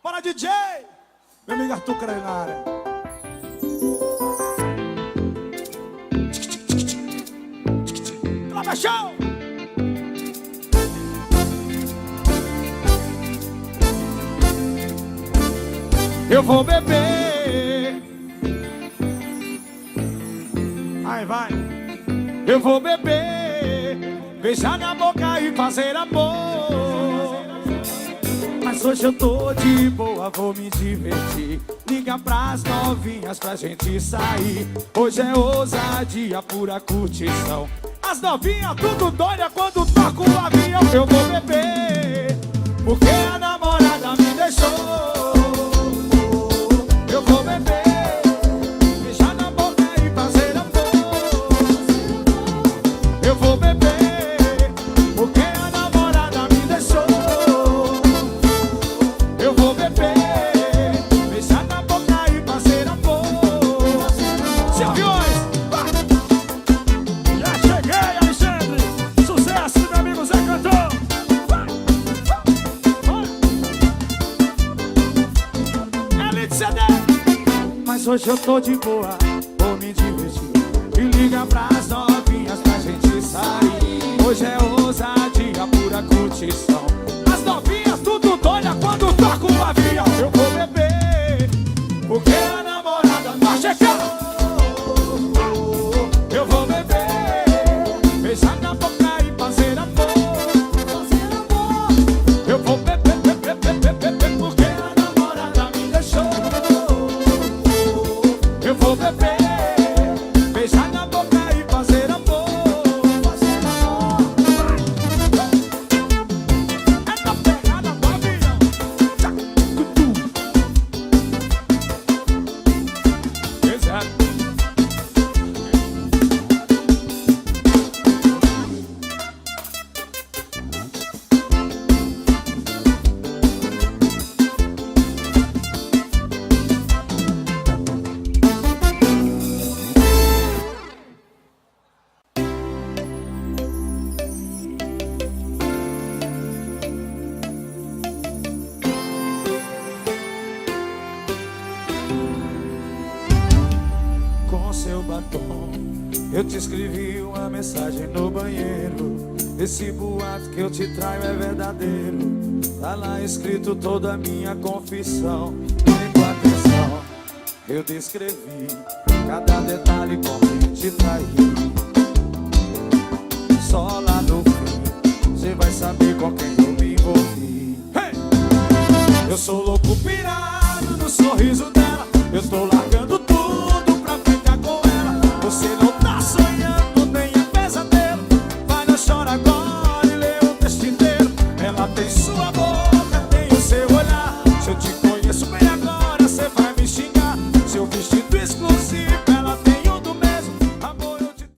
Bora, DJ! Meu amigo Arthur Crânio na área. Clava show! Eu vou beber. Aí vai. Eu vou beber, beijar na boca e fazer amor. Mas hoje eu tô de boa, vou me divertir. Liga pras novinhas pra gente sair. Hoje é ousadia, pura curtição. As novinhas tudo doida quando toco o avião. Eu vou beber, porque a namorada me deixou. Eu vou beber, beijar na boca e fazer amor. Eu vou beber, porque a namorada me deixou. Eu vou beber, beijar na boca e fazer amor. Aviões! Já cheguei, Alexandre! Sucesso, meu amigo Zé Cantor! Elite CD! Mas hoje eu tô de boa, vou me divertir. E liga pras novinhas pra gente sair. Hoje é ousadia, pura curtição. As novinhas tudo doida quando toco o avião. Eu vou beber, porque a namorada vai chegar. Eu vou beber, beijar na boca e fazer amor. Eu vou beber, porque a namorada me deixou. Eu vou beber, beijar na boca e fazer amor. É na pegada do avião. Exato. Com seu batom, eu te escrevi uma mensagem no banheiro. Esse boato que eu te traio é verdadeiro. Tá lá escrito toda a minha confissão. E com atenção, eu descrevi cada detalhe como te traí. Só lá no fim, você vai saber com quem eu me envolvi. Hey! Eu sou louco pirado no sorriso dela.